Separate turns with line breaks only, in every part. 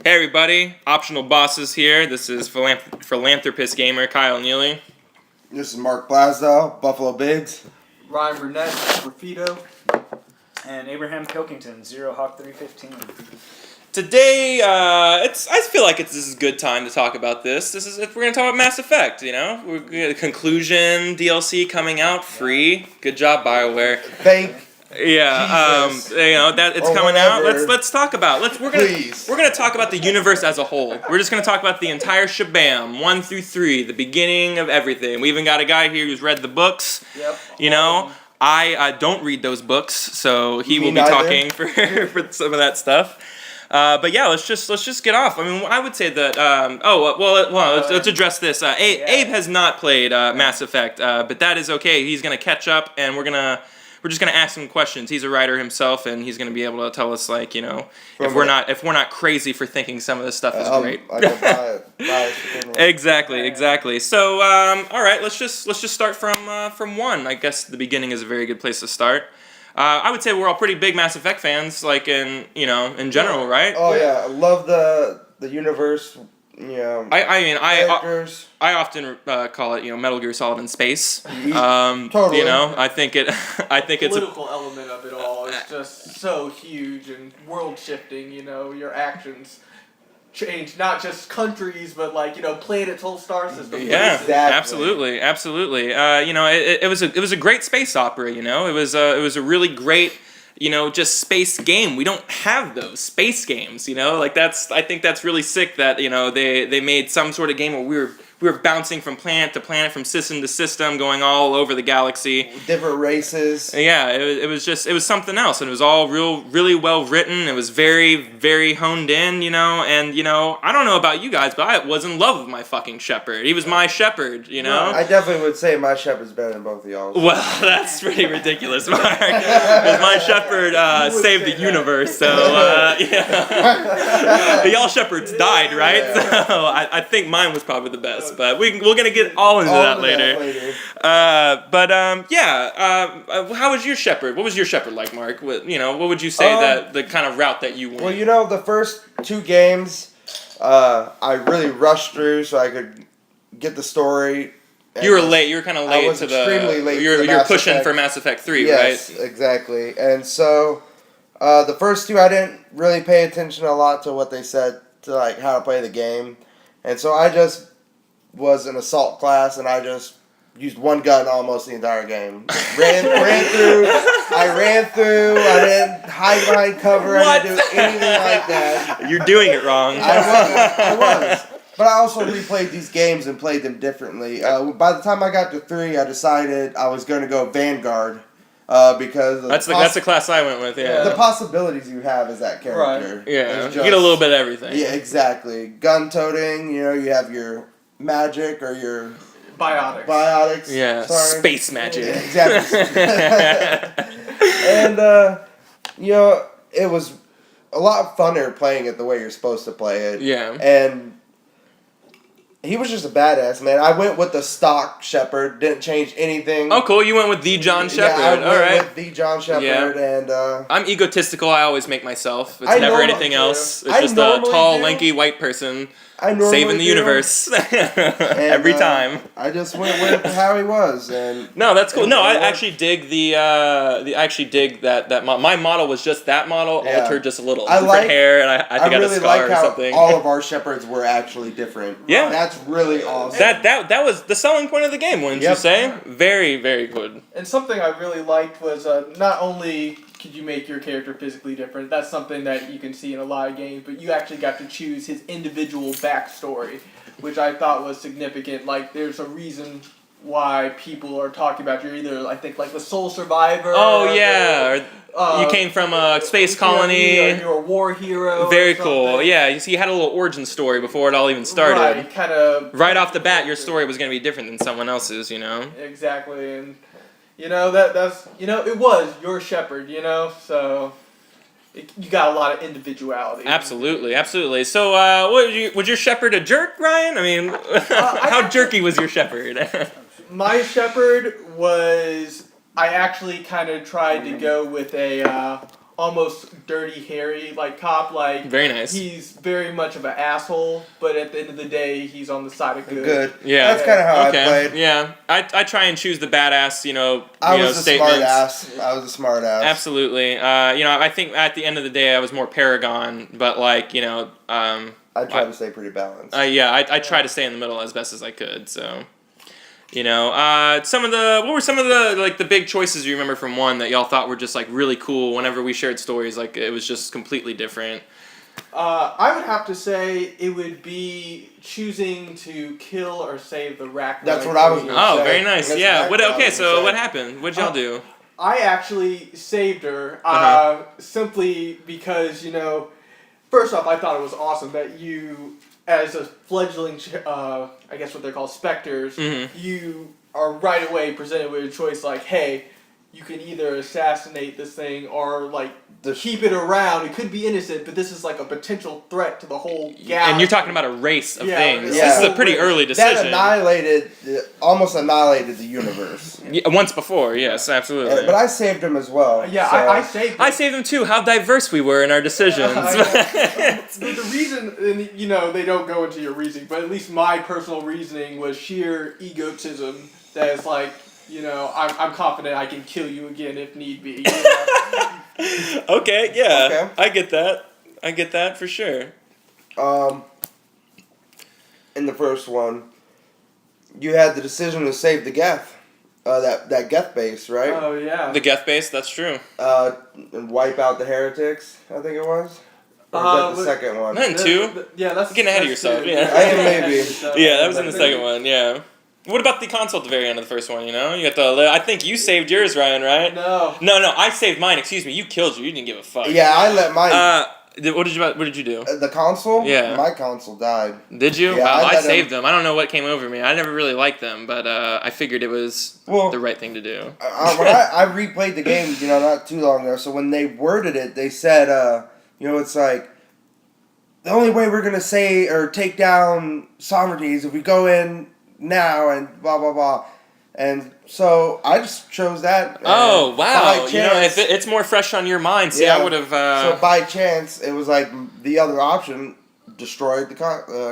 Hey everybody, Optional Bosses here. This is Philanthropist Gamer Kyle Neely.
This is Mark Blasdell, Buffalo Bigs.
Ryan Burnett, Graffito.
And Abraham Pilkington, Zero Hawk 315.
Today, I feel like this is a good time to talk about this. We're gonna talk about Mass Effect. You know, we're gonna conclusion DLC coming out free. Good job, BioWare. Yeah,
Jesus.
that it's
Or
coming out.
whatever.
Let's talk about.
Please.
We're gonna talk about the universe as a whole. We're just gonna talk about the entire shebam, 1 through 3, the beginning of everything. We even got a guy here who's read the books.
Yep.
You know, I don't read those books, so he
Me
will be
neither.
talking for some of that stuff. But yeah, let's just get off. I mean, I would say that. Let's address this. Abe has not played Mass Effect, but that is okay. He's gonna catch up, and we're just gonna ask him questions. He's a writer himself, and he's gonna be able to tell us, like, you know, if we're not crazy for thinking some of this stuff is great.
I can buy it.
Exactly. So, all right, let's just start from one. I guess the beginning is a very good place to start. I would say we're all pretty big Mass Effect fans, like in general, right?
Oh yeah, I love the universe. You know, characters.
I often call it, Metal Gear Solid in space.
Totally.
You know, I think it's
Political element of it all is just so huge and world shifting. You know, your actions change not just countries, but planets, whole star system.
Yeah,
Exactly.
absolutely. It was a great space opera. You know, it was a really great, just space game. We don't have those space games. You know, like I think that's really sick that they made some sort of game where we were bouncing from planet to planet, from system to system, going all over the galaxy.
Different races.
Yeah, it was something else, and it was all really well written. It was very, very honed in, and I don't know about you guys, but I was in love with my fucking Shepard. He was my Shepherd,
I definitely would say my Shepherd's better than both of y'all.
Well, that's pretty ridiculous, Mark. Because my Shepherd saved the universe, so y'all Shepherds died, right?
Yeah.
So I think mine was probably the best, but we're gonna get all into that later. How was your Shepherd? What was your Shepherd like, Mark? What would you say that the kind of route that you went?
Well, the first 2 games, I really rushed through so I could get the story.
You were late. You were kind of late
I was extremely late.
You're
Mass
pushing
Effect.
for Mass Effect 3,
yes,
right?
Exactly. And so, the first 2, I didn't really pay attention a lot to what they said to how to play the game, and so I just was an assault class, and I just used one gun almost the entire game. ran through. I ran through. I didn't hide behind cover. I didn't do anything like that.
You're doing it wrong.
I was. But I also replayed these games and played them differently. By the time I got to 3, I decided I was going to go Vanguard because
That's the class I went with. Yeah.
the possibilities you have as that character.
Right.
Yeah.
is
You get a little bit of everything.
Yeah, exactly. Gun toting. You have your magic or your biotics.
Yeah.
Sorry.
Space magic.
Yeah, exactly. And it was a lot funner playing it the way you're supposed to play it.
Yeah.
And he was just a badass, man. I went with the stock Shepherd, didn't change anything.
Oh, cool. You went with the John Shepherd.
Yeah, I went
All right.
with the John Shepherd, and
I'm egotistical. I always make myself. It's
I
never
normally
anything
do.
else. It's
I
just a
normally
tall,
do.
lanky white person
I normally
saving the
do.
universe every time.
I just went with how he was, and
No, that's cool. No, I actually dig that my model was just that model,
Yeah.
altered just a little.
I
Different
like-
hair, and I think I had a
really
scar
like
or
how
something.
all of our Shepherds were actually different.
Yeah.
That's really awesome.
That was the selling point of the game, wouldn't you
Yep.
say? Very, very good.
And something I really liked was not only could you make your character physically different, that's something that you can see in a lot of games, but you actually got to choose his individual backstory, which I thought was significant. Like, there's a reason why people are talking about you're either, I think, like the sole survivor.
Oh yeah, or you came from a space colony.
You're a war hero.
Very
or
cool.
something.
Yeah, you see, you had a little origin story before it all even started.
Right, kind of.
Right off the bat, your story was going to be different than someone else's,
Exactly, and that's it was your Shepherd, so you got a lot of individuality.
Absolutely. So, was your Shepherd a jerk, Ryan? I mean, how jerky was your Shepherd?
My Shepherd was. I actually kind of tried to go with a almost dirty Harry like cop. Like
Very nice.
He's very much of an asshole, but at the end of the day, he's on the side of good.
Good.
Yeah.
That's kind of how
Okay.
I played.
Yeah. I try and choose the badass,
I was a
statements.
smart ass. I was a smart ass.
Absolutely. I think at the end of the day, I was more Paragon, but like,
I tried to stay pretty balanced.
I tried to stay in the middle as best as I could. So, what were some of the like the big choices you remember from one that y'all thought were just like really cool? Whenever we shared stories, like it was just completely different.
I would have to say it would be choosing to kill or save the Rack.
That's what I was gonna
Oh,
say.
very nice.
That's
Yeah.
exactly what I was gonna say.
What happened? What'd y'all do?
I actually saved her simply because, first off, I thought it was awesome that you, as a fledgling, I guess what they're called, specters, you are right away presented with a choice like, hey, you can either assassinate this thing or, like, keep it around. It could be innocent, but this is, like, a potential threat to the whole galaxy.
And you're talking about a race of things.
Yeah.
This is a pretty early decision.
That almost annihilated the universe.
Yeah, once before, yes, absolutely.
But I saved him as well.
Yeah,
so.
I saved him.
I saved them too. How diverse we were in our decisions.
The reason, and they don't go into your reasoning, but at least my personal reasoning was sheer egotism. That is like, I'm confident I can kill you again if need be.
Okay, yeah.
Okay.
I get that for sure.
In the first one, you had the decision to save the Geth. That Geth base, right?
Oh, yeah.
The Geth base, that's true.
And wipe out the heretics, I think it was. Or was that the second one?
Not in two.
Yeah, that's
Getting ahead of
that's
yourself,
two.
yeah.
I think maybe.
Yeah, that was in the second one, yeah. What about the console at the very end of the first one, You got I think you saved yours, Ryan, right?
No.
No, I saved mine, excuse me. You killed you. You didn't give a fuck.
Yeah, I let mine.
What did you do?
The console?
Yeah.
My console died.
Did you?
Yeah,
Wow,
I
I
let
saved them. I don't know what came over me. I never really liked them, but I figured it was the right thing to do.
When I replayed the game, not too long ago, so when they worded it, they said, it's like, the only way we're going to say or take down sovereignty is if we go in now and blah, blah, blah. And so I just chose that.
Oh, wow.
Chance,
It's more fresh on your mind. See,
yeah,
I would have...
So by chance, it was like the other option destroyed the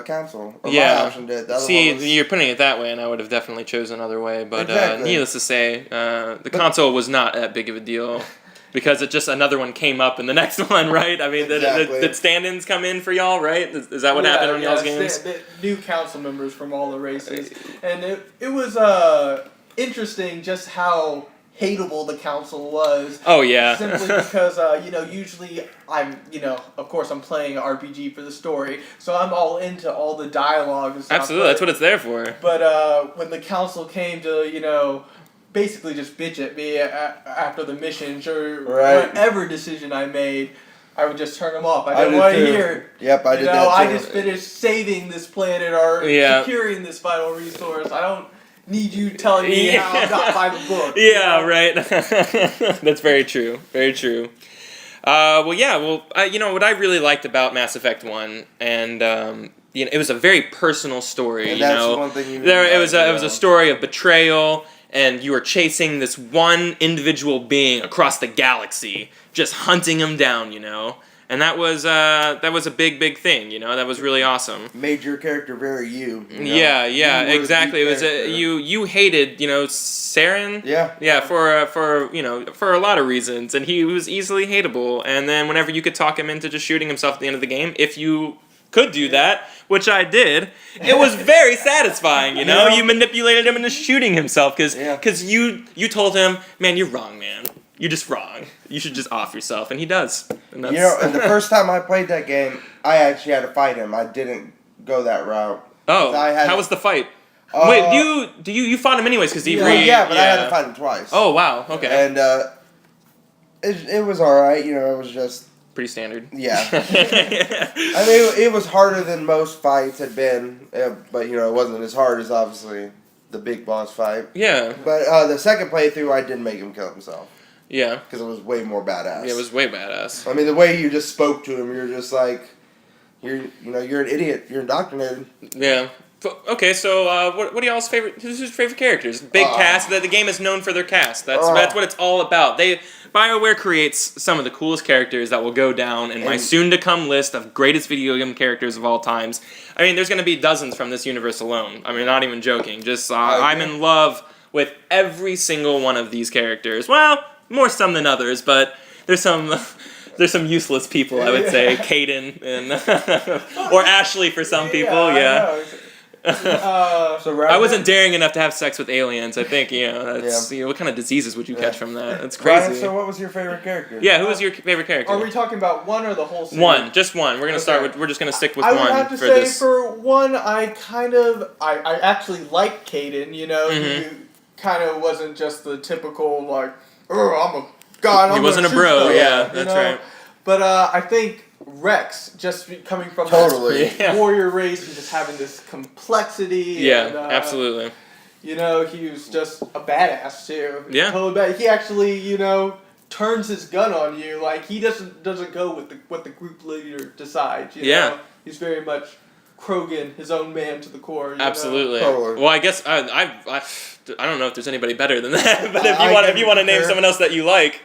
council. Or
yeah.
my option did. The other
See,
one was,
you're putting it that way, and I would have definitely chosen another way. But
Exactly.
Needless to say, the console was not that big of a deal. Because it just another one came up in the next one, right? I mean,
Exactly.
did stand-ins come in for y'all, right? Is that what happened on y'all's games?
The new council members from all the races. And it was interesting just how hateable the council was.
Oh, yeah.
Simply because, usually of course I'm playing an RPG for the story, so I'm all into all the dialogue and stuff.
Absolutely, that's what it's there for.
But when the council came to, basically just bitch at me after the missions or whatever decision I made, I would just turn them off. I didn't want to hear it.
Yep, I did that too.
I just finished saving this planet or
Yeah.
securing this vital resource. I don't need you telling me how I got by the book.
Yeah, right. That's very true. Very true. What I really liked about Mass Effect 1, and it was a very personal story.
And that's one thing
it was a story of betrayal, and you were chasing this one individual being across the galaxy, just hunting him down. And that was a big thing. That was really awesome.
Made your character very you.
Yeah,
You were
exactly. It
the
was you hated Saren.
Yeah.
For a lot of reasons, and he was easily hateable. And then whenever you could talk him into just shooting himself at the end of the game, if you could do that, which I did, it was very satisfying. You manipulated him into shooting himself because you told him, man, you're wrong, man. You're just wrong. You should just off yourself, and he does. And that's...
And the first time I played that game, I actually had to fight him. I didn't go that route.
Oh, how was the fight? Wait, you fought him anyways because he
I had to fight him twice.
Oh wow, okay.
And it was all right. It was just
pretty standard.
Yeah. I mean, it was harder than most fights had been, but it wasn't as hard as obviously the big boss fight.
Yeah.
But the second playthrough, I didn't make him kill himself.
Yeah.
Because it was way more badass.
Yeah, it was way badass.
I mean, the way you just spoke to him, you're just like, you're an idiot. You're indoctrinated.
Yeah. Okay, so what are y'all's favorite? Who's your favorite characters? Big cast. The game is known for their cast. That's what it's all about. BioWare creates some of the coolest characters that will go down in my soon-to-come list of greatest video game characters of all times. I mean, there's going to be dozens from this universe alone. I mean, not even joking. Just I'm in love with every single one of these characters. Well, more some than others, but there's some useless people, I would say. Caden and or Ashley for some people. Yeah. I wasn't daring enough to have sex with aliens. I think that's what kind of diseases would you catch from that? That's crazy.
Ryan, so what was your favorite character?
Yeah, who was your favorite character?
Are we talking about one or the whole series?
One, just one. We're gonna start with. We're just gonna stick with
I
one
would have to
for
say
this.
for one, I actually like Caden. You know, he kind of wasn't just the typical like, oh, I'm a god.
He wasn't a bro. Yeah, that's right.
But I think Rex, just coming from
Totally.
warrior race, and just having this complexity.
Yeah,
and,
absolutely.
You know, he was just a badass too.
Yeah.
Totally he actually, turns his gun on you. Like he doesn't go with what the group leader decides. You know? He's very much Krogan, his own man to the core.
Absolutely.
Totally.
Well, I guess I don't know if there's anybody better than that. But if you want to name someone else that you like,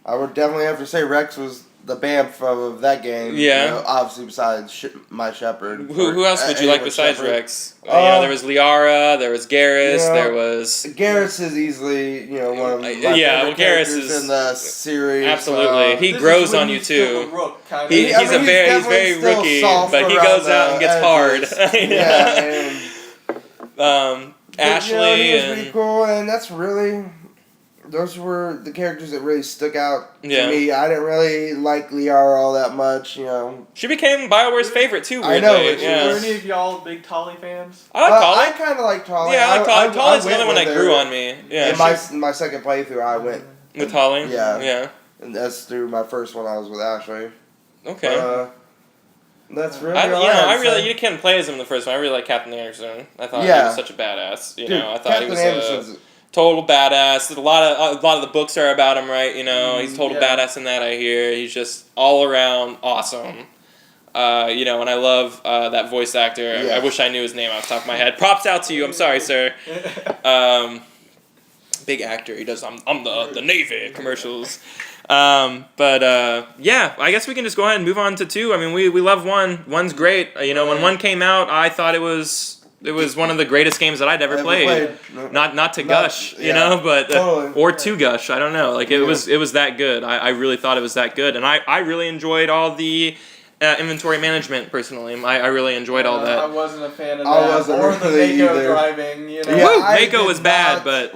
I would definitely have to say Rex was the Bamf of that game.
Yeah.
Obviously, besides my Shepherd.
Who else would you like besides
Shepherd.
Rex? There was Liara, there was Garrus, there was...
Garrus is easily, one of my favorite
Garrus
characters
is...
in the series.
Absolutely. He grows on you, too. He's very rookie, but he goes out and gets hard. Ashley
he was pretty cool, and that's really... Those were the characters that really stuck out to me. I didn't really like Liara all that much,
She became BioWare's favorite, too, weirdly.
I know.
Were any of y'all big Tolly fans?
I like Tolly.
I kind of like Tolly.
Yeah, I like Tolly. Tolly's another one that grew on me. Yeah.
In my second playthrough, I went...
With Tolly?
Yeah. And that's through my first one I was with Ashley.
Okay.
That's really
you can't play as him in the first one. I really like Captain Anderson. I thought he was such a badass. I thought
Captain
he was
Anderson's
total badass. A lot of the books are about him, right? He's total badass in that. I hear he's just all around awesome. And I love that voice actor.
Yes.
I wish I knew his name off the top of my head. Props out to you. I'm sorry, sir. Big actor. He does. I'm the Navy commercials. I guess we can just go ahead and move on to 2. I mean, we love 1. 1's great. When 1 came out, I thought it was one of the greatest games that I'd ever played. Not to gush, but
totally.
Or to gush. I don't know. Like it was that good. I really thought it was that good, and I really enjoyed all the inventory management. Personally, I really enjoyed all that.
I wasn't a fan of that.
I wasn't
or
really
the Mako
either.
driving.
Mako was bad, but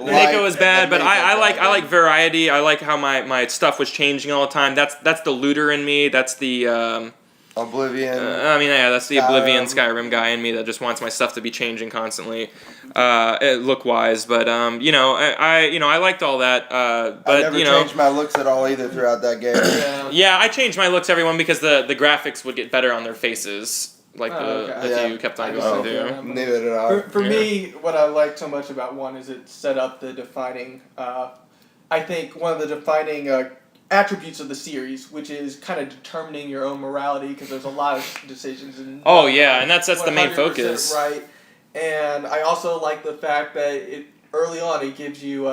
I like variety. I like how my stuff was changing all the time. That's the looter in me. That's the
Oblivion.
That's the Oblivion Skyrim guy in me that just wants my stuff to be changing constantly, look wise. But I liked all that. But
I never changed my looks at all either throughout that game.
Yeah, I changed my looks everyone because the graphics would get better on their faces, like you kept on going through.
Neither did I.
For me, what I liked so much about 1 is it set up the defining. I think one of the defining. Attributes of the series, which is kind of determining your own morality, because there's a lot of decisions. And
that's the main focus,
right? And I also like the fact that early on it gives you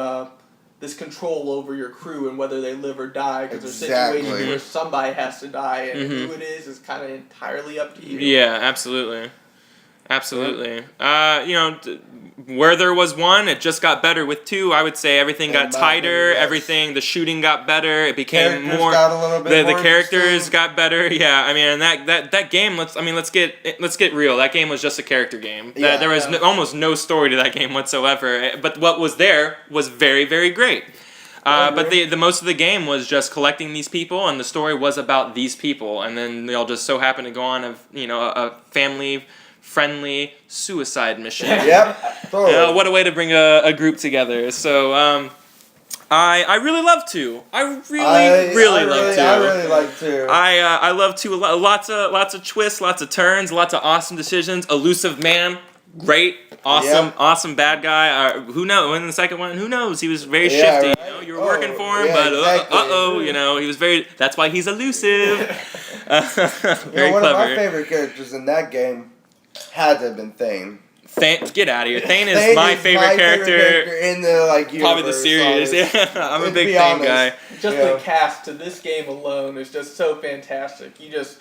this control over your crew and whether they live or die, because there's situations where somebody has to die, and who it is kind of entirely up to you.
Yeah, absolutely. Where there was 1, it just got better with 2. I would say everything got tighter. Everything, the shooting got better. It became more.
Got a little bit
the characters got better. Yeah, I mean, and that game. Let's get real. That game was just a character game.
Yeah,
there was almost no story to that game whatsoever. But what was there was very, very great. But the most of the game was just collecting these people, and the story was about these people, and then they all just so happened to go on a family-friendly suicide mission.
Yep, totally.
What a way to bring a group together. So I really love 2. I really love 2.
I really like 2.
I love 2 a lot. Lots of twists, lots of turns, lots of awesome decisions. Elusive man, great. Awesome bad guy. Who knows? In the second one, who knows? He was very shifty.
Right.
You were working for him, but
exactly.
he was very. That's why he's elusive. Very
One of my
clever.
favorite characters in that game had to have been Thane.
Get out of here. Thane is
Thane
my
is
favorite
my
character.
in the
Probably the
universe,
series.
honest.
Yeah, I'm a
And
big
be
Thane
honest,
guy.
Just
Yeah.
the cast to this game alone is just so fantastic. You just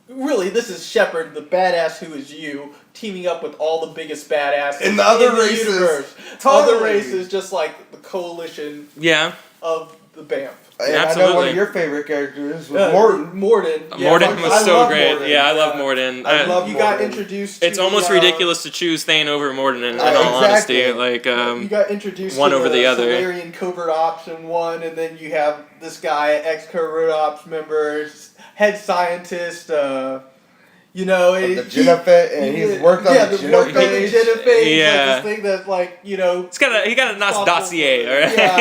really, this is Shepard, the badass who is you, teaming up with all the biggest badasses
And the other
in
races.
the universe.
Totally.
Other races, just like the coalition
Yeah.
of the BAMF.
And I know one
Absolutely.
of your favorite characters was Morton.
Morden.
Morden
fuck,
was
I
so
love
great.
Morden.
Yeah, I love Morden.
I love
You got
Morden.
introduced.
It's
to,
almost ridiculous to choose Thane over Morden in all
Exactly.
honesty. Like,
you got introduced
one
to
over the other.
Solarian covert ops in one, and then you have this guy, ex-covert ops member, head scientist. You know,
The Genefit, and he's worked on the
worked on the
Genefit.
Genefit.
Yeah.
Like this thing that, like, you know.
he got a nice
Possible.
dossier, alright?
Yeah,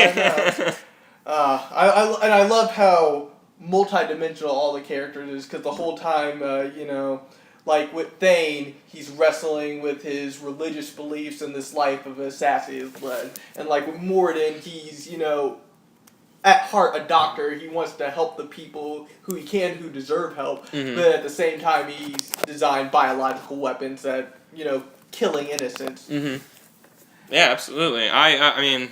I know. I love how multi-dimensional all the characters is, because the whole time, you know, like with Thane, he's wrestling with his religious beliefs and this life of assassin is led. And like with Morden, he's, you know, at heart a doctor. He wants to help the people who he can, who deserve help.
Mhm.
But at the same time, he's designed biological weapons that, you know, killing innocents.
Mm-hmm. Yeah, absolutely. I mean,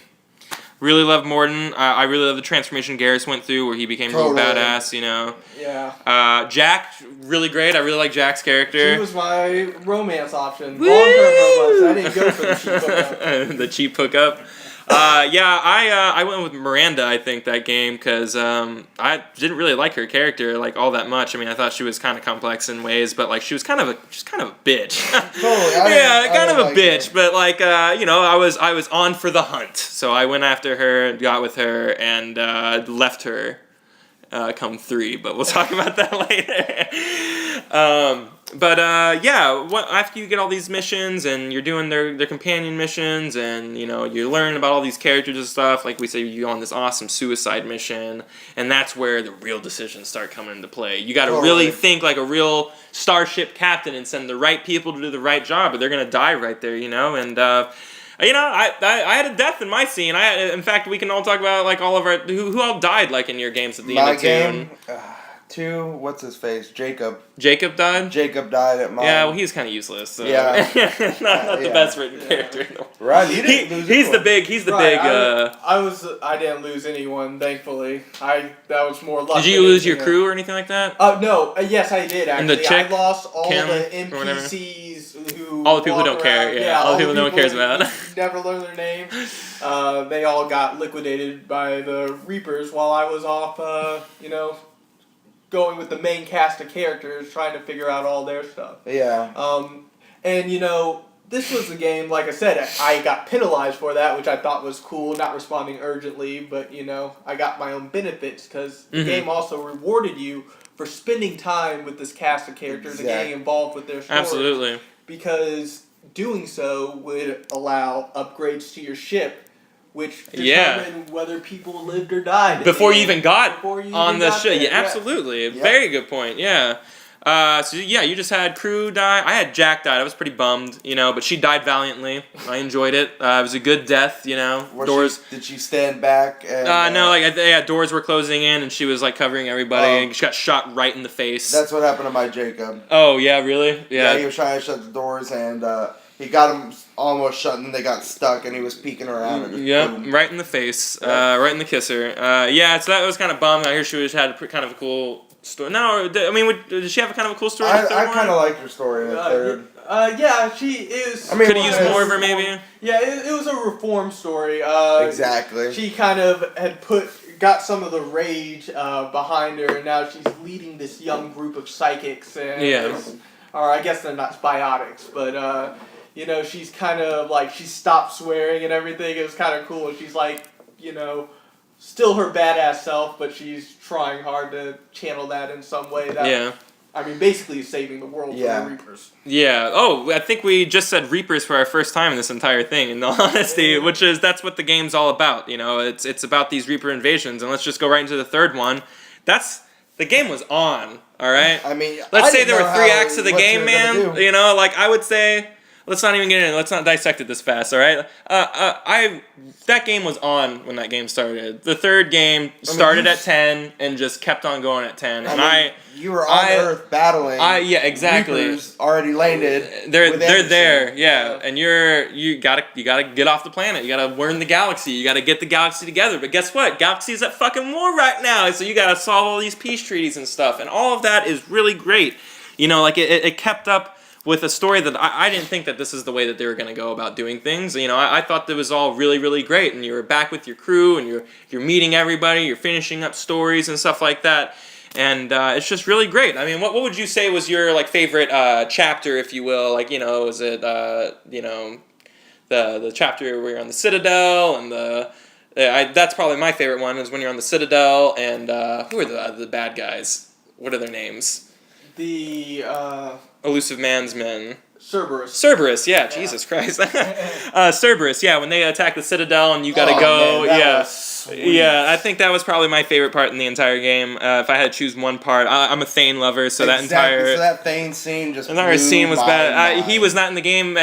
really love Morden. I really love the transformation Garrus went through, where he became real
Totally.
badass. You know.
Yeah.
Jack, really great. I really like Jack's character.
She was my romance option.
Woo!
Long-term romance. I didn't go for the cheap hookup.
The cheap hookup. Yeah, I went with Miranda, I think, that game, because I didn't really like her character like all that much. I mean, I thought she was kind of complex in ways, but like she was kind of a bitch.
Totally.
Yeah, kind of a
like
bitch,
her.
but like you know, I was on for the hunt, so I went after her, got with her, and left her come 3. But we'll talk about that later. Yeah, after you get all these missions and you're doing their companion missions, and you know you learn about all these characters and stuff, like we say, you go on this awesome suicide mission, and that's where the real decisions start coming into play. You got to really think like a real starship captain and send the right people to do the right job, or they're gonna die right there, you know. And you know, I had a death in my scene. In fact, we can all talk about like all of our who all died like in your games at the end of 2.
game, 2, what's his face? Jacob.
Jacob died.
Jacob died at mine.
Yeah, well, he's kind of useless. So.
Yeah.
not the
Yeah.
best written character. In the world.
Right, you didn't lose
He's the
anyone.
big. He's the
Right,
big.
I didn't lose anyone, thankfully. That was more luck.
Did you
than
lose your
anything
crew or anything like that?
No. Yes, I did
And the
actually.
chick,
I lost all
Kim,
the
or whatever?
NPCs who.
All the people who
walk
don't care,
around.
yeah, all the people no one cares about.
who Never learn their name. They all got liquidated by the Reapers while I was off. You know, going with the main cast of characters, trying to figure out all their stuff.
Yeah.
And you know, this was the game, like I said, I got penalized for that, which I thought was cool, not responding urgently, but you know, I got my own benefits, because the game also rewarded you for spending time with this cast of characters and getting involved with their stories.
Absolutely.
Because doing so would allow upgrades to your ship, which determined whether people lived or died.
Before you even got
Before you
on
even
the
got
ship.
there,
Yeah,
yeah.
absolutely. Very good point. Yeah. So yeah, you just had crew die. I had Jack died. I was pretty bummed, you know, but she died valiantly. I enjoyed it. It was a good death, you know.
Did she stand back? And,
no, like doors were closing in, and she was like covering everybody. And she got shot right in the face.
That's what happened to my Jacob.
Oh yeah, really?
Yeah, he was trying to shut the doors, and he got them almost shut, and then they got stuck, and he was peeking around. And boom.
Right in the face, right in the kisser. Yeah, so that was kind of bummed. I hear she had kind of a cool story. No, I mean, did she have a kind of a cool story?
I kind of liked her story in the third.
Yeah, she is.
I mean,
could have used more of her, maybe.
Yeah, it was a reform story.
Exactly.
She kind of had got some of the rage behind her, and now she's leading this young group of psychics. And or I guess they're not biotics, but you know, she's kind of like, she stopped swearing and everything. It was kind of cool. She's like, you know, still her badass self, but she's trying hard to channel that in some way. That, I mean, basically saving the world from the Reapers.
Yeah. Oh, I think we just said Reapers for our first time in this entire thing, in all honesty, that's what the game's all about. You know, it's about these Reaper invasions, and let's just go right into the third one. The game was on, all right?
I mean,
let's say there were 3 acts of the game, man. You know, like I would say, let's not even get in. Let's not dissect it this fast. All right. That game was on when that game started. The third game started at 10 and just kept on going at 10. And
you were on Earth battling.
Yeah, exactly.
Reapers already landed.
They're there, yeah. And you gotta get off the planet. You gotta learn the galaxy. You gotta get the galaxy together. But guess what? Galaxy's at fucking war right now. So you gotta solve all these peace treaties and stuff. And all of that is really great. You know, like it kept up with a story that I didn't think that this is the way that they were going to go about doing things. You know, I thought that was all really, really great. And you were back with your crew, and you're meeting everybody, you're finishing up stories and stuff like that. And it's just really great. I mean, what would you say was your like favorite chapter, if you will? Like, you know, is it you know, the chapter where you're on the Citadel and that's probably my favorite one is when you're on the Citadel and who are the bad guys? What are their names?
The
Elusive Man's Men.
Cerberus,
yeah, Jesus Christ. Cerberus, yeah, when they attack the Citadel and you gotta go,
man,
yeah.
was sweet.
Yeah, I think that was probably my favorite part in the entire game. If I had to choose one part, I'm a Thane lover, so that entire...
So that Thane scene just
entire scene was bad. He was
not.
not in the game,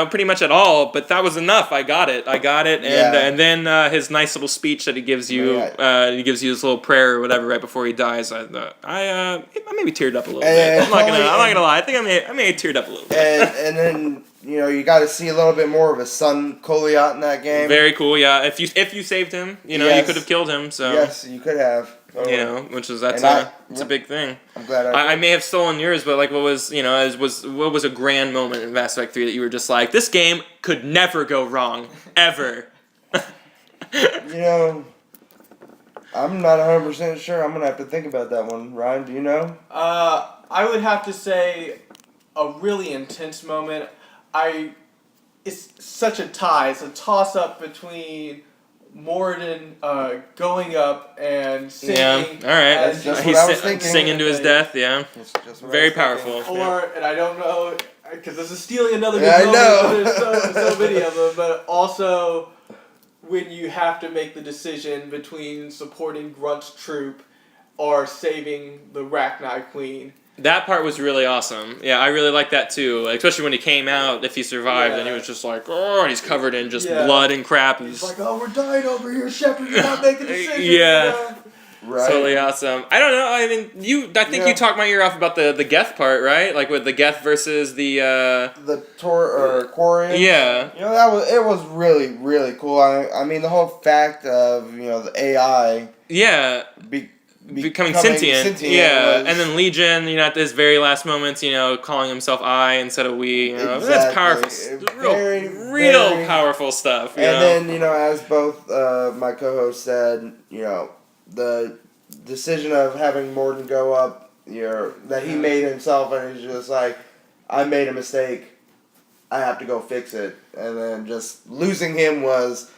pretty much at all, but that was enough. I got it, and then his nice little speech that he gives you, he gives you his little prayer or whatever right before he dies. I maybe teared up a little bit. I'm not gonna lie. I think I may have teared up a little bit.
And then you got to see a little bit more of his son Koliot in that game.
Very cool, yeah. If you saved him, you could have killed him. So
yes, you could have. Totally.
Which is it's a big thing.
I'm glad
I may have stolen yours, but like, what was a grand moment in Mass Effect 3 that you were just like, this game could never go wrong ever.
I'm not 100% sure. I'm gonna have to think about that one. Ryan, do you know?
I would have to say a really intense moment. It's such a tie. It's a toss-up between Morden going up and singing.
Yeah, all right.
That's just what I was thinking.
Singing to his death, yeah.
That's just what
Very
I was thinking.
powerful.
And I don't know, because this is stealing another good
Yeah, I
moment,
know.
but there's so many of them, but also when you have to make the decision between supporting Grunt's troop or saving the Rachni Queen.
That part was really awesome. Yeah, I really like that too. Like, especially when he came out, if he survived, and he was just like, oh, and he's covered in just blood and crap.
He's like, oh, we're dying over here, Shepard. You're not making a decision.
Yeah.
Right.
Totally awesome. I don't know. I mean, I think you talked my ear off about the Geth part, right? Like with the Geth versus the
Quarian.
Yeah.
It was really, really cool. I mean, the whole fact of the AI.
Yeah. Becoming sentient. Yeah, and then Legion, at his very last moments, calling himself I instead of we.
Exactly.
That's powerful. Real powerful stuff.
And then, as both my co-hosts said, the decision of having Morden go up, that he made himself, and he's just like, I made a mistake. I have to go fix it. And then just losing him was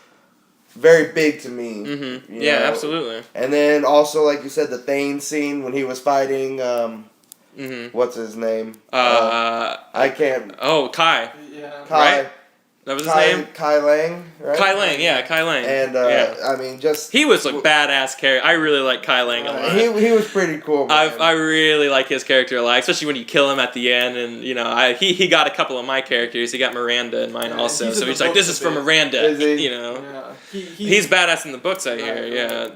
very big to me.
Mm-hmm. Yeah, absolutely.
And then also, like you said, the Thane scene when he was fighting, what's his name? I can't.
Oh, Kai.
Yeah.
Kai.
Right? That was his name?
Kai Lang, right?
Kai Lang, yeah, Kai Lang.
And, I mean, just...
He was a badass character. I really like Kai Lang a lot.
He was pretty cool, man.
I really like his character a lot, especially when you kill him at the end, and, he got a couple of my characters. He got Miranda in mine also, so he's like, this is for Miranda,
Is he?
Yeah.
He's badass in the books, I hear, yeah.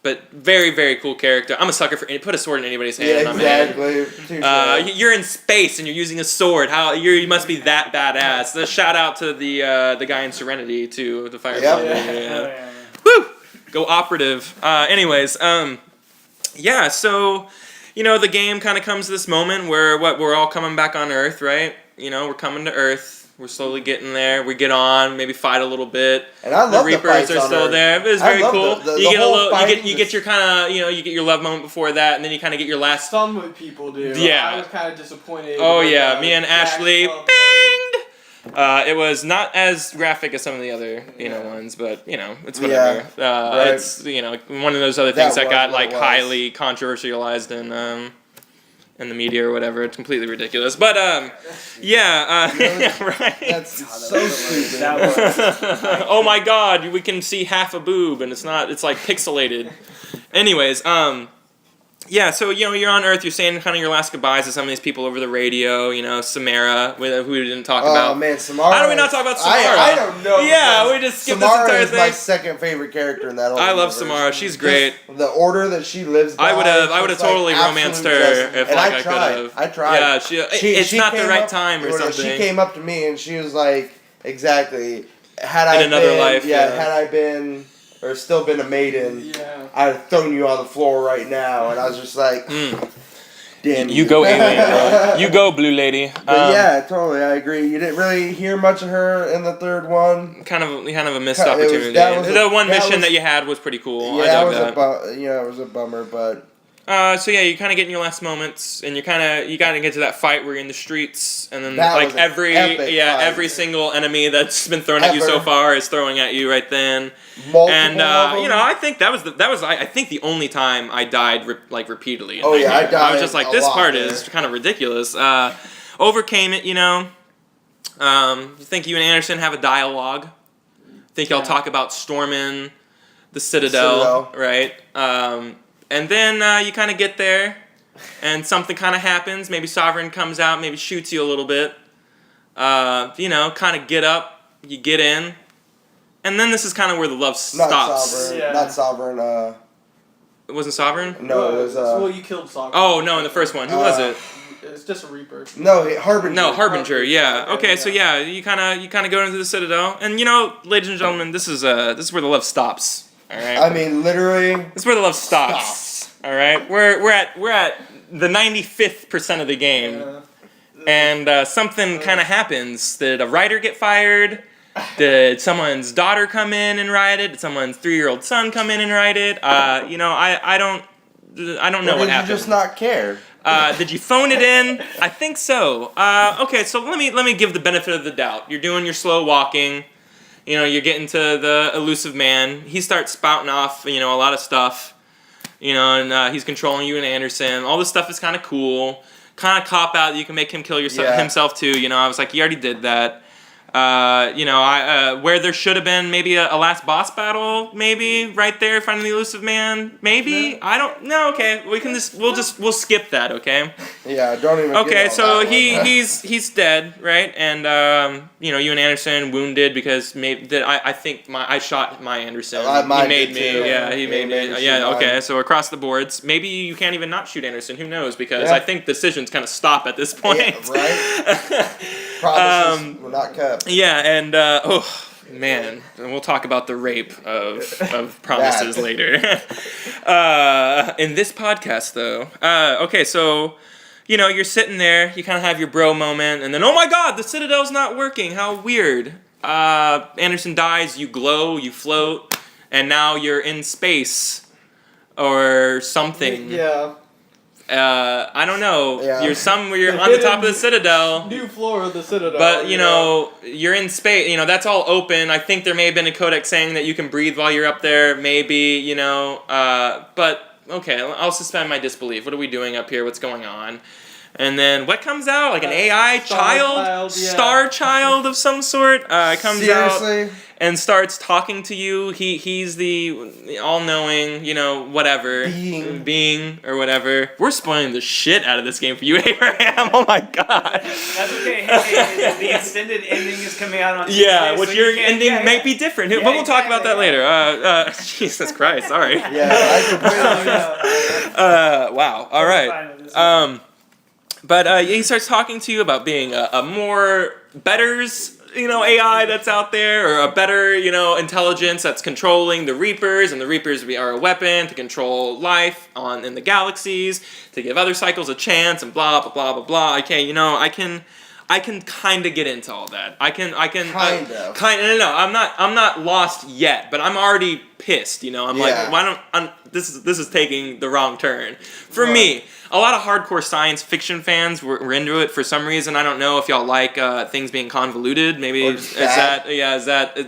But very, very cool character. I'm a sucker for... Put a sword in anybody's hand.
Yeah, exactly.
You're in space, and you're using a sword. You must be that badass. The shout out to the guy in Serenity too, the Fire.
Yeah.
Woo! Go operative. Anyways, so the game kind of comes to this moment where we're all coming back on Earth, right? We're coming to Earth. We're slowly getting there. We get on, maybe fight a little bit.
And I love
the Reapers are still
Earth.
there. It was very cool. You get your kind of you get your love moment before that, and then you kind of get your last.
Some people do.
Yeah.
I was kind of disappointed.
Oh yeah, me and Ashley banged. It was not as graphic as some of the other ones, but it's whatever.
Right.
It's one of those other things that got like highly controversialized in the media or whatever. It's completely ridiculous. But right.
That's so stupid.
Oh my God, we can see half a boob and it's like pixelated. Anyways, yeah, so you're on Earth. You're saying kind of your last goodbyes to some of these people over the radio. Samara, who we didn't talk about.
Oh man, Samara.
How do we not talk about Samara?
I don't know.
Yeah, we just skipped
Samara
this entire
is my
thing.
second favorite character in that whole
I love
universe.
Samara. She's great.
Just the order that she lives by.
I would have totally romanced her if
and
I could have.
I tried.
Yeah, it's not the right time or something.
She came up to me and she was like, exactly. Had I
in another
been,
life,
had I been or still been a maiden, I'd have thrown you on the floor right now. And I was just like, damn
you go alien, bro. You go blue lady.
But yeah, totally, I agree. You didn't really hear much of her in the third one.
Kind of a missed opportunity. The one mission that you had was pretty cool.
Yeah,
I dug that.
It was a bummer, but.
So yeah, you kind of get in your last moments, and you got to get to that fight where you're in the streets, and then
That
like
was an
every
epic fight.
every single enemy that's been thrown at you so far is throwing at you right then.
Multiple
And
of them.
I think that was I think the only time I died repeatedly.
Oh yeah, I died.
I was just like,
a
this
lot
part
there.
is kind of ridiculous. Overcame it, You think you and Anderson have a dialogue? Think y'all talk about storming the Citadel. Right? And then you kind of get there, and something kind of happens. Maybe Sovereign comes out, maybe shoots you a little bit. Kind of get up, you get in, and then this is kind of where the love stops.
Not Sovereign.
It wasn't Sovereign?
No, it was.
Well, you killed Sovereign.
Oh no, in the first one, who was it?
It's just a Reaper.
No, Harbinger.
No, Harbinger. Yeah. Okay,
yeah.
so yeah, you kind of go into the Citadel, and ladies and gentlemen, this is where the love stops. All right.
I mean, literally.
This is where the love stops. All right. We're at the 95th% of the game, and something kind of happens. Did a writer get fired? Did someone's daughter come in and write it? Did someone's 3-year-old son come in and write it? I don't know what happened.
Did you just not care?
Did you phone it in? I think so. Okay, so let me give the benefit of the doubt. You're doing your slow walking. You're getting to the elusive man. He starts spouting off, a lot of stuff. And he's controlling you and Anderson. All this stuff is kind of cool. Kind of cop out. You can make him kill himself too. I was like, he already did that. Where there should have been maybe a last boss battle, maybe right there, finding the elusive man, maybe.
No.
I don't know. Okay, we'll skip that. Okay.
Yeah, don't even.
Okay, so he's dead, right? And you and Anderson wounded because I think I shot my Anderson. He made me.
Too.
Yeah, he made me. Yeah. Okay, so across the boards, maybe you can't even not shoot Anderson. Who knows? Because I think decisions kind of stop at this point.
Yeah, right. Promises were not kept.
Yeah, and man, we'll talk about the rape of promises later. In this podcast, though, okay, so you're sitting there, you kind of have your bro moment, and then oh my God, the Citadel's not working. How weird. Anderson dies, you glow, you float, and now you're in space or something.
Yeah.
I don't know.
Yeah.
You're on the top of the Citadel.
New floor of the Citadel.
But, you're in space. That's all open. I think there may have been a codex saying that you can breathe while you're up there. Maybe, but, okay, I'll suspend my disbelief. What are we doing up here? What's going on? And then what comes out? Like an AI star child of some sort? Comes out and starts talking to you. He's the all-knowing, whatever. Being or whatever. We're spoiling the shit out of this game for you, Abraham. Oh my God.
That's okay. Hey, the extended ending is coming out on Tuesday.
Yeah, which
so
your ending might be different. But we'll talk about that later. Jesus Christ, sorry.
Yeah, I completely.
Wow, all right. But he starts talking to you about being a more betters, AI that's out there, or a better, intelligence that's controlling the Reapers, and the Reapers are a weapon to control life in the galaxies, to give other cycles a chance, and blah blah blah blah blah. Okay, I can kind of get into all that. I can.
Kind of.
No. I'm not lost yet, but I'm already pissed. I'm like, why don't? This is taking the wrong turn for me. A lot of hardcore science fiction fans were into it for some reason. I don't know if y'all like things being convoluted. Maybe is that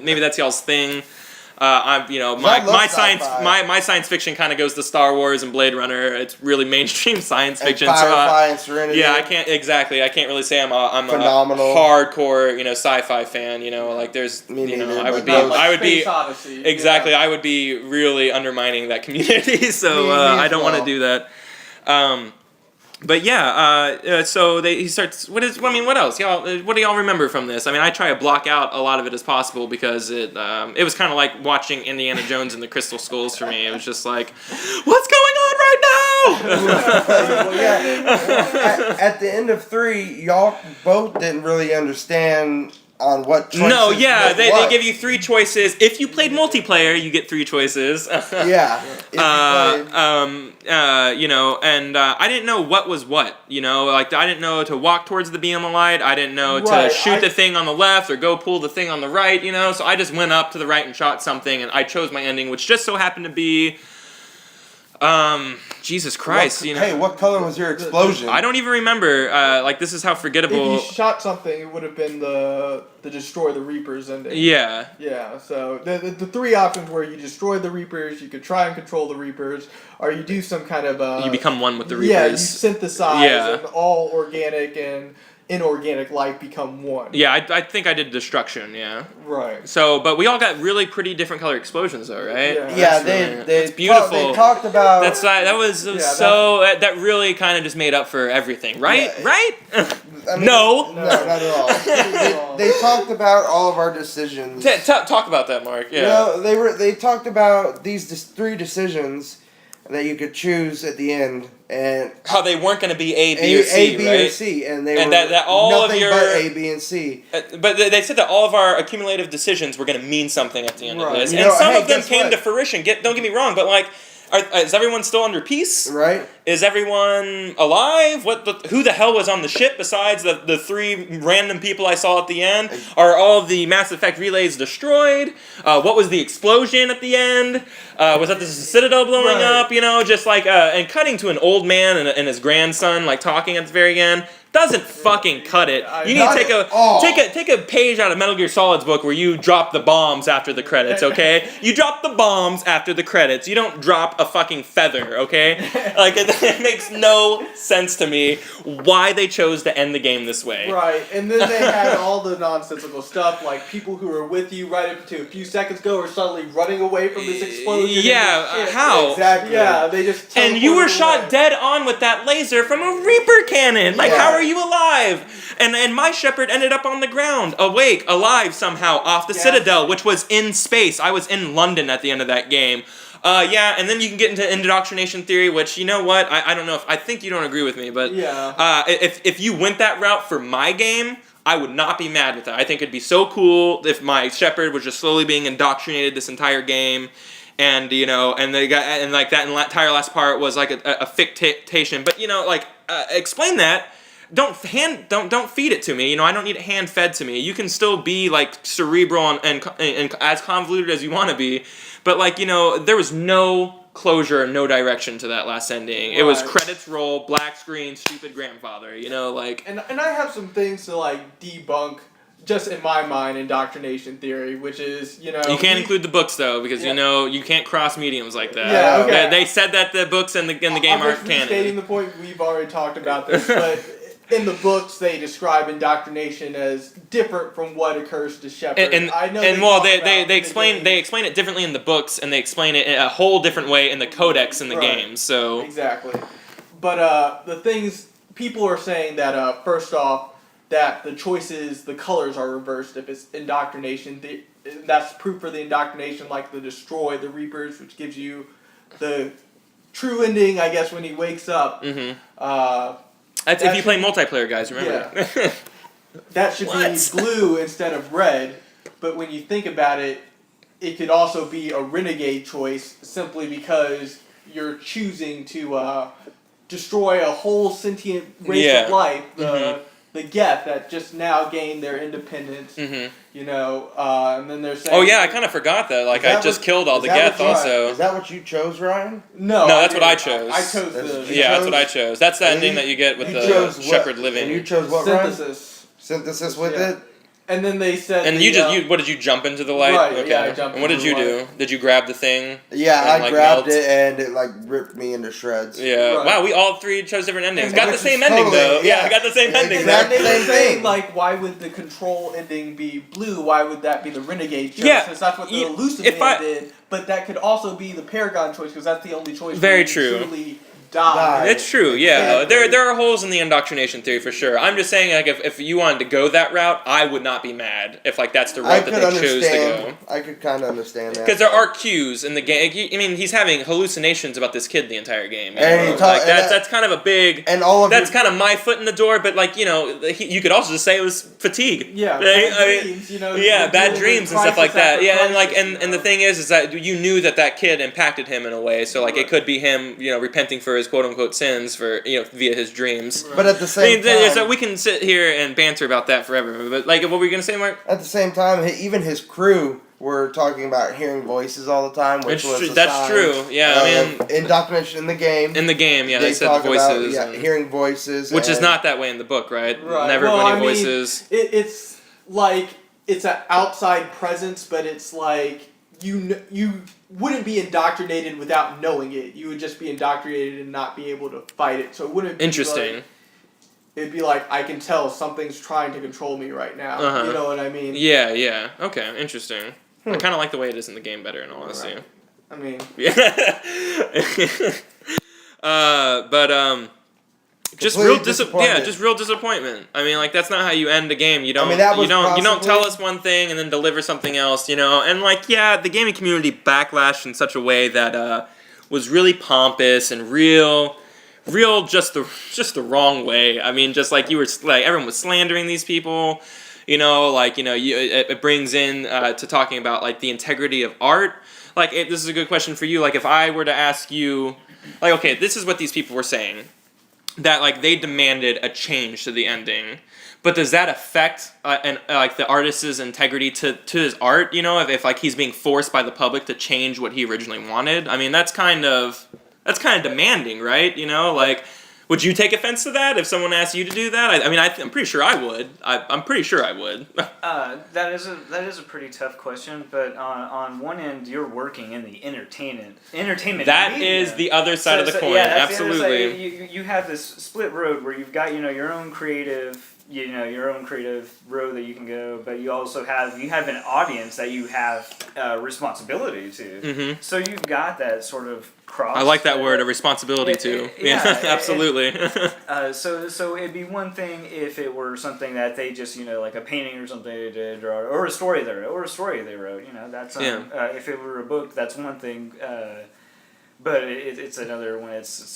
maybe that's y'all's thing. My science fiction kind of goes to Star Wars and Blade Runner. It's really mainstream science fiction.
Firefly and Serenity.
Yeah, I can't really say I'm
phenomenal
a hardcore sci-fi fan. Like there's I would be
Odyssey,
exactly. I would be really undermining that community. So I don't want to do that. But yeah, so he starts. What else? What do y'all remember from this? I mean, I try to block out a lot of it as possible because it was kind of like watching Indiana Jones and the Crystal Skulls for me. It was just like, what's going on right now?
Well, yeah. At the end of 3, y'all both didn't really understand on what choices.
No, yeah, they
what.
give you 3 choices. If you played multiplayer, you get 3 choices.
Yeah. If you played.
You know, and I didn't know what was what. You know, like I didn't know to walk towards the beam of light. I didn't know to shoot the thing on the left or go pull the thing on the right. You know, so I just went up to the right and shot something, and I chose my ending, which just so happened to be. Jesus Christ, you know.
Hey, what color was your explosion?
I don't even remember. Like, this is how forgettable.
If you shot something, it would have been the destroy the Reapers ending.
Yeah.
Yeah, so the 3 options were you destroy the Reapers, you could try and control the Reapers, or you do some kind of...
you become one with the Reapers.
Yeah, you synthesize and all organic and inorganic life become one.
Yeah, I think I did destruction, yeah.
Right.
So, but we all got really pretty different color explosions though, right?
Yeah,
that's beautiful.
They talked about...
That really kind of just made up for everything, right?
Yeah.
Right?
I mean,
No,
not at all. they talked about all of our decisions.
Talk about that, Mark. Yeah.
You know, they talked about these 3 decisions that you could choose at the end, and
how they weren't going to be A, B, or C,
A, B,
right?
or C, and they were
that all
nothing
of your
but A, B, and C.
But they said that all of our accumulative decisions were going to mean something at the end of this,
You
and
know,
some
hey,
of them
guess
came
what?
to fruition. Don't get me wrong, but like, is everyone still under peace?
Right.
Is everyone alive? Who the hell was on the ship besides the 3 random people I saw at the end? Are all of the Mass Effect relays destroyed? What was the explosion at the end? Was that the Citadel blowing up? You know, just like and cutting to an old man and his grandson like talking at the very end. Doesn't fucking cut it. You need to take a page out of Metal Gear Solid's book where you drop the bombs after the credits, okay? You drop the bombs after the credits. You don't drop a fucking feather, okay? Like it makes no sense to me why they chose to end the game this way.
Right, and then they had all the nonsensical stuff like people who were with you right up to a few seconds ago are suddenly running away from this explosion.
Yeah, how?
Exactly. Yeah, they just
and you were
teleported
shot
away.
dead on with that laser from a Reaper cannon. Like, how are you alive? And my Shepard ended up on the ground, awake, alive somehow, off the Citadel, which was in space. I was in London at the end of that game. And then you can get into indoctrination theory, which, you know what, I don't know I think you don't agree with me, but if you went that route for my game, I would not be mad with that. I think it'd be so cool if my Shepard was just slowly being indoctrinated this entire game. And you know, and they got and like that entire last part was like a fictation. But you know, like explain that. Don't feed it to me. You know, I don't need it hand fed to me. You can still be like cerebral and as convoluted as you want to be. But like, you know, there was no closure, no direction to that last ending. It was credits roll, black screen, stupid grandfather. You know, like.
And I have some things to like debunk. Just in my mind, indoctrination theory, which is, you know...
You can't include the books, though, because, you know, you can't cross mediums like that.
Yeah, okay.
They said that the books and the game aren't canon.
I'm just stating the point, we've already talked about this, but in the books, they describe indoctrination as different from what occurs to Shepard.
They explain it differently in the books, and they explain it in a whole different way in the codex in the games, so...
Exactly. But the things... People are saying that, first off, that the choices, the colors are reversed if it's indoctrination. That's proof for the indoctrination, like the destroy the Reapers, which gives you the true ending, I guess, when he wakes up.
Mm-hmm. That's if you play multiplayer, guys, remember.
Yeah. That should be blue instead of red, but when you think about it, it could also be a renegade choice simply because you're choosing to destroy a whole sentient race of life. The Geth that just now gained their independence, you know, and then they're saying...
Oh yeah, I kind of forgot that. Like, I just killed all the Geth also.
Is that what you chose, Ryan?
No,
that's what I chose.
I chose the...
Yeah, that's what I chose. That's the ending that you get with the Shepard living.
And you chose what,
Synthesis.
Ryan? Synthesis with it?
And then they said...
And what did you jump into the light?
Right,
okay.
yeah, I jumped
And what did you do? Did you grab the thing?
Yeah, I grabbed it and it like ripped me into shreds.
Yeah.
Right.
Wow, we all 3 chose different endings. Got the same ending though. Yeah, we got the same ending.
Exactly.
Same thing. Like, why would the control ending be blue? Why would that be the renegade choice?
Yeah.
Since that's what the elusive man did. But that could also be the Paragon choice because that's the only choice.
Very
where you
true.
Truly die.
It's true, yeah.
Exactly.
There are holes in the indoctrination theory for sure. I'm just saying, like, if you wanted to go that route, I would not be mad if, like, that's the
I
route that
could
they chose to go.
understand. I could kind of understand that.
Because there are cues in the game. I mean, he's having hallucinations about this kid the entire game. You
And
know?
he talk-
Like,
and
that's kind of a big.
and all of
That's
your,
kind of my foot in the door. But like, you know, you could also just say it was fatigue.
Yeah,
I
bad
mean,
dreams, you know.
yeah,
you're
bad
dealing
dreams
with
and stuff like
crisis
that.
after
Yeah, and like,
crisis,
and the thing is that you knew that kid impacted him in a way. So like, it could be him, you know, repenting for his quote unquote sins for, you know, via his dreams.
but at the
I
same
mean, so
time,
we can sit here and banter about that forever. But like, what were you gonna say, Mark?
at the same time, even his crew were talking about hearing voices all the time, which was a
That's
sign
true. Yeah, I mean,
of indoctrination in the game.
in the game, yeah, they said
talk
the voices.
about hearing voices,
Which is
and-
not that way in the book, right?
Right.
Never
Well,
any
I mean,
voices.
It's like it's an outside presence, but it's like you wouldn't be indoctrinated without knowing it. You would just be indoctrinated and not be able to fight it. So it wouldn't be
Interesting.
like, it'd be like, I can tell something's trying to control me right now.
Uh-huh.
You know what I mean?
Yeah, yeah. Okay, interesting. I kind of like the way it is in the game better, in all honesty.
Right. I mean,
Yeah. But just
Complete
real
disappointment.
just real disappointment. I mean, like that's not how you end a game. You don't.
mean, that was
you don't
possibly-
tell us one thing and then deliver something else. You know, and like yeah, the gaming community backlashed in such a way that was really pompous and real just the wrong way. I mean, just like you were like everyone was slandering these people. You know, like it brings in to talking about like the integrity of art. Like this is a good question for you. Like if I were to ask you, like okay, this is what these people were saying. That like they demanded a change to the ending, but does that affect like the artist's integrity to his art? You know, if like he's being forced by the public to change what he originally wanted. I mean, that's kind of demanding, right? You know, like would you take offense to that if someone asked you to do that? I mean, I'm pretty sure I would. I'm pretty sure I would.
That is a pretty tough question, but on one end, you're working in the entertainment.
That
media.
is the other side of the coin.
Yeah, that's the other
Absolutely.
side. You have this split road where you've got your own creative road that you can go, but you also have an audience that you have responsibility to.
Mm-hmm.
So you've got that sort of cross.
I like that word, a responsibility too.
Yeah,
absolutely.
So it'd be one thing if it were something that they just like a painting or something they did, or a story they wrote. That's if it were a book, that's one thing. But it's another when it's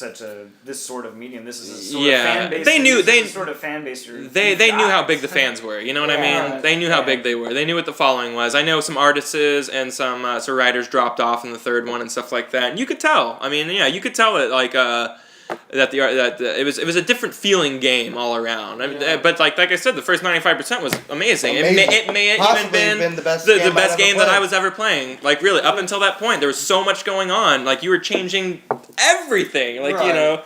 this sort of medium. This is a sort of fan base.
They knew
this is a sort of fan base.
They knew how big the fans were. You know what I mean? They knew how big they were. They knew what the following was. I know some artists and some writers dropped off in the third one and stuff like that. And you could tell. I mean, yeah, you could tell it like that it was a different feeling game all around. I mean, but like I said, the first 95% was amazing. It may have
Possibly
even been
the best
the
game
best
I've
game
ever
that I
played.
was ever playing. Like really, up until that point, there was so much going on. Like you were changing everything. Like
Right.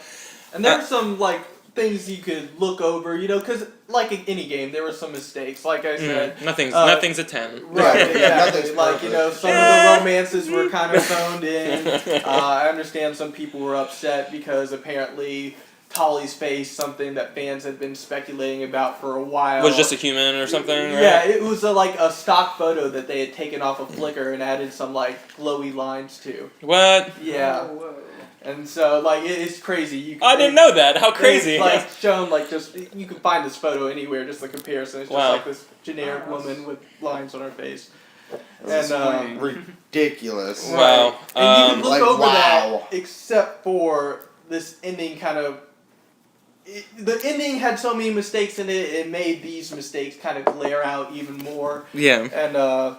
And there's some like things you could look over, because like in any game, there were some mistakes. Like I said,
nothing's a 10.
right?
Yeah,
Exactly.
nothing's
Like
perfect.
some of the romances were kind of phoned in. I understand some people were upset because apparently Tolly's face, something that fans had been speculating about for a while,
Was just a human or something, right?
Yeah, it was like a stock photo that they had taken off of Flickr and added some like glowy lines to.
What?
Yeah.
Whoa.
And so, like, it's crazy.
I didn't know that. How crazy.
It's, like, shown, like, just, you can find this photo anywhere, just the comparison. It's just,
Wow.
like, this generic woman with lines on her face.
That's
And,
ridiculous.
Wow.
and you can look
Like,
over
wow.
that, except for this ending kind of... the ending had so many mistakes in it, it made these mistakes kind of glare out even more.
Yeah.
And,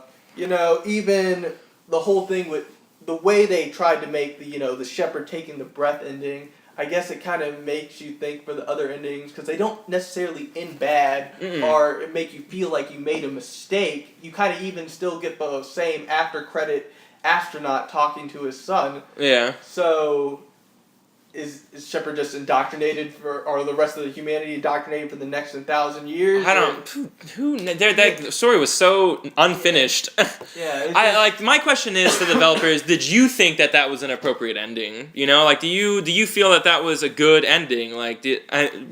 even the whole thing with the way they tried to make the shepherd taking the breath ending, I guess it kind of makes you think for the other endings, because they don't necessarily end bad or make you feel like you made a mistake. You kind of even still get the same after credit astronaut talking to his son.
Yeah.
So is Shepard just indoctrinated or the rest of the humanity indoctrinated for the next 1,000 years?
I don't. That story was so unfinished.
Yeah.
My question is to the developers: did you think that was an appropriate ending? Like, do you feel that was a good ending? Like,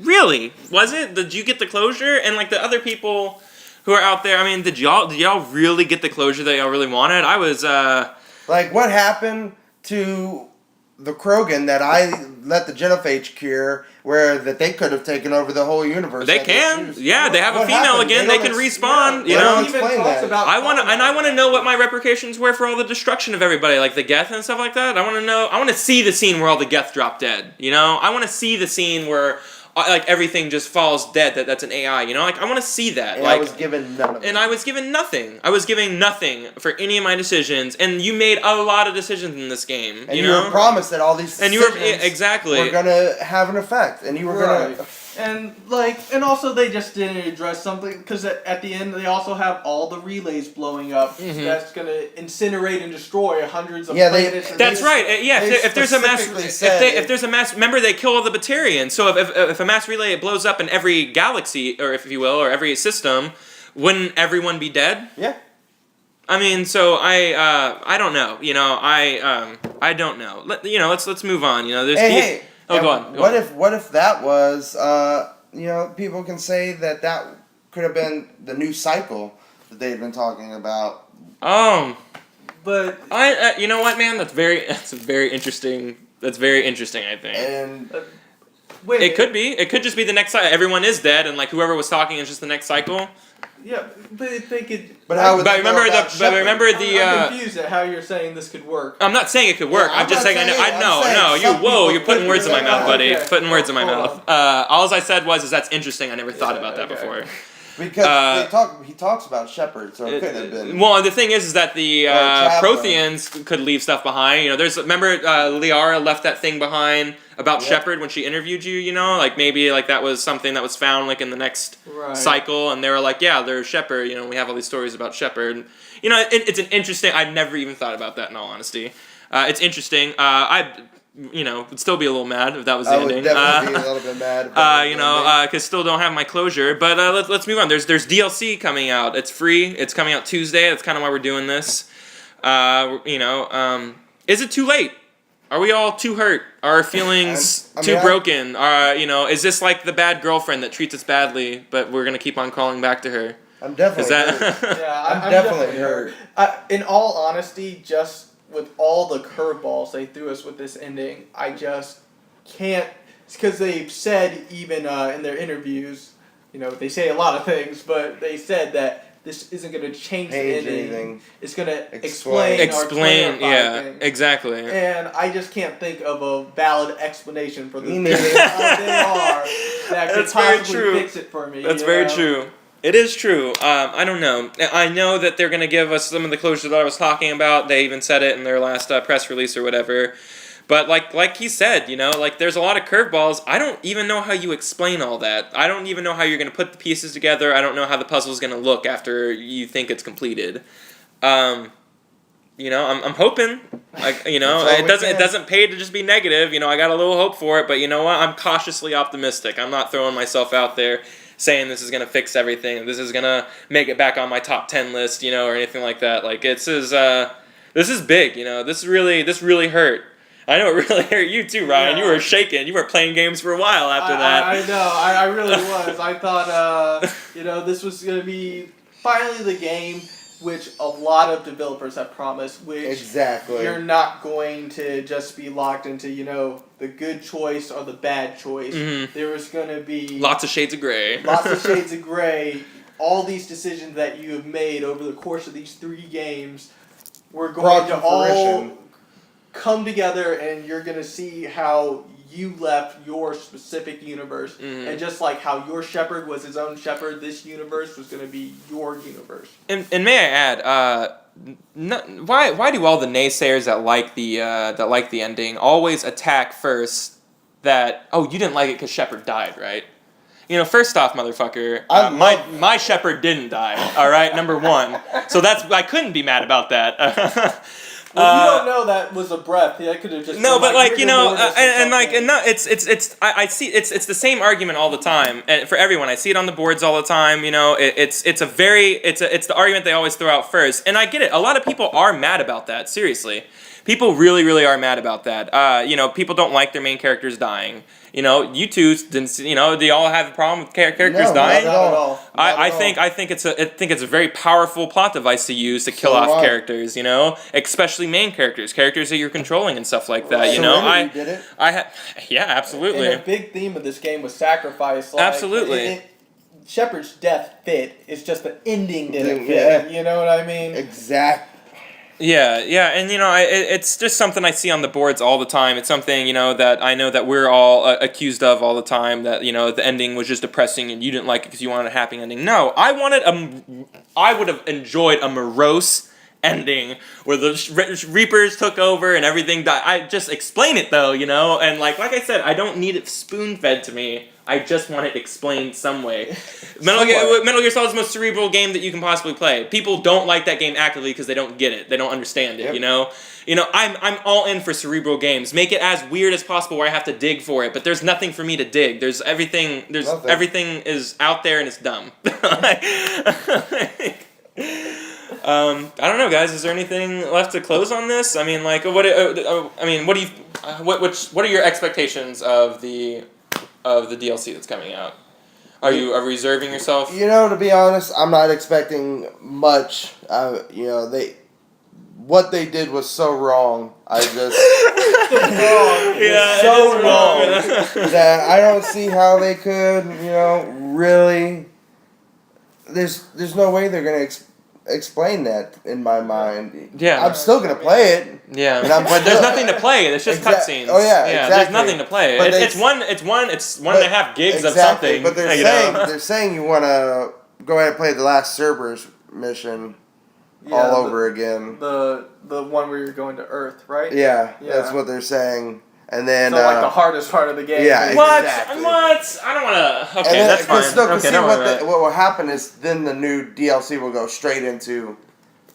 really was it? Did you get the closure? And like the other people who are out there, I mean, did y'all really get the closure that y'all really wanted? I was
Like, what happened to the Krogan that I let the Genophage cure, where that they could have taken over the whole universe.
They can. Yeah, they have a female again. They can respawn. You know. I want to know what my repercussions were for all the destruction of everybody, like the Geth and stuff like that. I want to know. I want to see the scene where all the Geth drop dead. You know. I want to see the scene where like everything just falls dead. That's an AI. You know. Like I want to see that.
And
like
I was given none of it.
And I was given nothing. I was giving nothing for any of my decisions. And you made a lot of decisions in this game.
And
you know.
were promised that all these decisions
exactly
were gonna have an effect, and you were gonna.
And also they just didn't address something because at the end they also have all the relays blowing up.
Mm-hmm.
That's gonna incinerate and destroy hundreds of planets.
That's right. Yeah, if there's a mass, remember they kill all the Batarians. So if a mass relay blows up in every galaxy, or if you will, or every system, wouldn't everyone be dead?
Yeah.
I mean, so I don't know. You know, I don't know. Let's move on. You know, there's
Hey.
Oh, go on.
What if that was, people can say that could have been the new cycle that they've been talking about.
But
you know what, man? That's very interesting. That's very interesting. I think.
And
it could be. It could just be the next cycle. Everyone is dead, and like whoever was talking is just the next cycle.
Yeah, but if they could.
But how would
But
they know about Shepard?
remember the.
I'm confused at how you're saying this could work.
I'm not saying it could work.
Yeah,
I'm just saying you're putting words in my mouth, buddy.
Okay.
Putting words in my mouth. All I said was that's interesting. I never thought about that before.
Because he talks about Shepard, so it couldn't have been.
Well, the thing is that the Protheans could leave stuff behind. You know, remember Liara left that thing behind about Shepard when she interviewed you. You know, like maybe like that was something that was found like in the next cycle, and they were like, yeah, there's Shepard. You know, we have all these stories about Shepard. You know, it's an interesting. I've never even thought about that in all honesty. It's interesting. Would still be a little mad if that was the ending.
I would definitely be a little bit mad.
Because still don't have my closure. But let's move on. There's DLC coming out. It's free. It's coming out Tuesday. That's kind of why we're doing this. Is it too late? Are we all too hurt? Are our feelings too broken? Is this like the bad girlfriend that treats us badly, but we're gonna keep on calling back to her?
I'm definitely hurt.
Yeah,
I'm definitely hurt.
In all honesty, just with all the curveballs they threw us with this ending, I just can't. It's because they've said even in their interviews, they say a lot of things, but they said that this isn't going to change the ending.
Anything.
It's going to explain,
yeah,
things.
Exactly.
And I just can't think of a valid explanation for the things how they are that could possibly fix it for me.
That's very true. It is true. I don't know. I know that they're going to give us some of the closure that I was talking about. They even said it in their last press release or whatever. But like he said, there's a lot of curveballs. I don't even know how you explain all that. I don't even know how you're going to put the pieces together. I don't know how the puzzle's going to look after you think it's completed. I'm hoping. It doesn't pay to just be negative. I got a little hope for it, but you know what? I'm cautiously optimistic. I'm not throwing myself out there saying this is going to fix everything. This is going to make it back on my top 10 list, or anything like that. Like this is big, This really hurt. I know it really hurt you too, Ryan. Yeah. You were shaking. You were playing games for a while after that.
I know. I really was. I thought, this was going to be finally the game which a lot of developers have promised, which
exactly
you're not going to just be locked into, the good choice or the bad choice.
Mm-hmm.
There was going to be
lots of shades of gray.
Lots of shades of gray. All these decisions that you have made over the course of these 3 games were going to all come together, and you're going to see how you left your specific universe. Mm-hmm. And just like how your Shepard was his own Shepard, this universe was going to be your universe.
And may I add, why do all the naysayers that like the ending always attack first that, oh, you didn't like it because Shepard died, right? First off, motherfucker, my Shepard didn't die. All right, number 1. So I couldn't be mad about that.
Well, you don't know that was a breath. I could have just
no, but I see it's the same argument all the time, and for everyone. I see it on the boards all the time. It's the argument they always throw out first, and I get it. A lot of people are mad about that. Seriously, People really, really are mad about that. People don't like their main characters dying. You two didn't. Do you all have a problem with characters
No,
dying?
Not at all.
I think it's a very powerful plot device to use to kill off characters. Especially main characters that you're controlling and stuff like that.
Serenity did it.
Yeah, absolutely.
And a big theme of this game was sacrifice.
Absolutely.
Shepard's death fit. It's just the ending didn't fit.
Yeah.
You know what I mean?
Exactly.
Yeah, and it's just something I see on the boards all the time. It's something that I know that we're all accused of all the time. That the ending was just depressing and you didn't like it because you wanted a happy ending. No, I would have enjoyed a morose ending where the Reapers took over and everything died. I just explain it though, and like I said, I don't need it spoon fed to me. I just want it explained some way. Metal Gear Solid is the most cerebral game that you can possibly play. People don't like that game actively because they don't get it. They don't understand it. Yep. I'm all in for cerebral games. Make it as weird as possible where I have to dig for it. But there's nothing for me to dig. Everything is out there and it's dumb. I don't know, guys. Is there anything left to close on this? I mean, what are your expectations of the DLC that's coming out? Are you reserving yourself?
To be honest, I'm not expecting much. What they did was so wrong. I just
so wrong
that I don't see how they could. Really. There's no way they're gonna explain that in my mind.
Yeah,
I'm still gonna play it.
Yeah, but there's nothing to play. It's just cutscenes.
Oh yeah, exactly.
There's nothing to play.
But
it's 1.5 gigs of something.
But they're saying you want to go ahead and play the last Cerberus mission all over again.
The one where you're going to Earth, right?
Yeah, that's what they're saying. And then
so the hardest part of the game.
Yeah,
exactly. What? I don't want to. Okay, that's fine.
What will happen is then the new DLC will go straight into,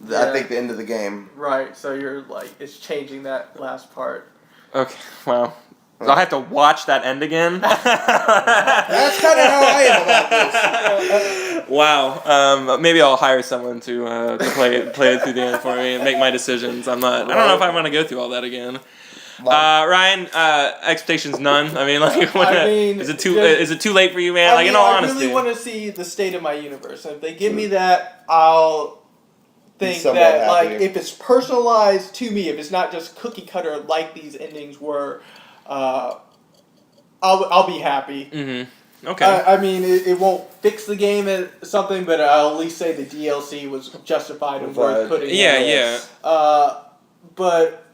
I think, the end of the game.
Right. So you're it's changing that last part.
Okay. Wow. I'll have to watch that end again.
That's kind of how I am about this.
Wow. Maybe I'll hire someone to play it through the end for me and make my decisions. I don't know if I want to go through all that again. Ryan, expectations none. I mean, is it too late for you, man? In all honesty,
I really want to see the state of my universe. If they give me that, I'll think that if it's personalized to me, if it's not just cookie cutter like these endings were, I'll be happy.
Mm-hmm. Okay.
It won't fix the game as something, but I'll at least say the DLC was justified and worth putting in.
Yeah.
But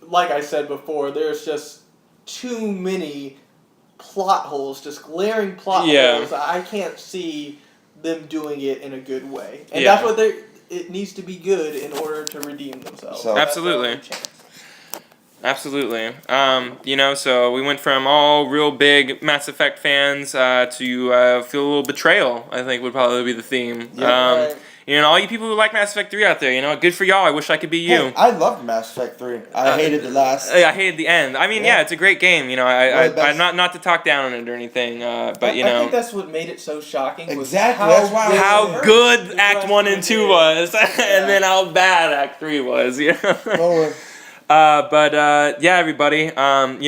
like I said before, there's just too many plot holes, just glaring plot holes. I can't see them doing it in a good way. And that's what it needs to be good in order to redeem themselves.
So,
absolutely. So we went from all real big Mass Effect fans to feel a little betrayal, I think would probably be the theme.
Right.
All you people who like Mass Effect 3 out there, good for y'all. I wish I could be you.
Hey, I loved Mass Effect 3. I hated the last.
I hated the end. I mean, it's a great game. I'm not to talk down on it or anything, but
I think that's what made it so shocking.
Exactly.
Was
that's why
how good Act 1 and 2 was, and then how bad Act 3 was. Everybody.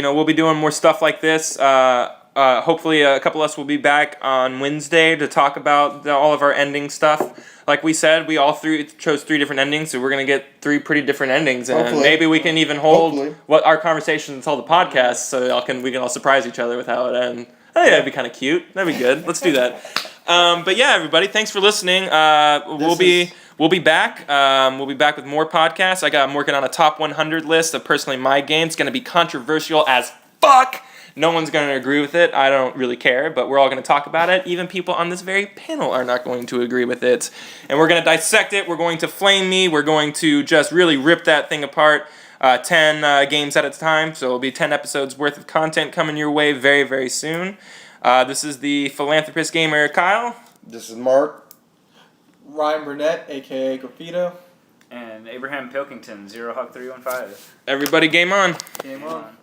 We'll be doing more stuff like this. Hopefully, a couple of us will be back on Wednesday to talk about all of our ending stuff. Like we said, we all chose 3 different endings, so we're gonna get 3 pretty different endings, and maybe we can even hold what our conversation until the podcast, so we can all surprise each other with how it ends. Oh yeah, that'd be kind of cute. That'd be good. Let's do that. Everybody, thanks for listening. We'll be back. We'll be back with more podcasts. I'm working on a top 100 list of personally my games. It's gonna be controversial as fuck. No one's going to agree with it. I don't really care, but we're all going to talk about it. Even people on this very panel are not going to agree with it. And we're going to dissect it. We're going to flame me. We're going to just really rip that thing apart 10 games at a time. So it'll be 10 episodes worth of content coming your way very, very soon. This is the Philanthropist Gamer, Kyle.
This is Mark.
Ryan Burnett, a.k.a. Graffito.
And Abraham Pilkington, 0Hawk315.
Everybody game on.
Game on.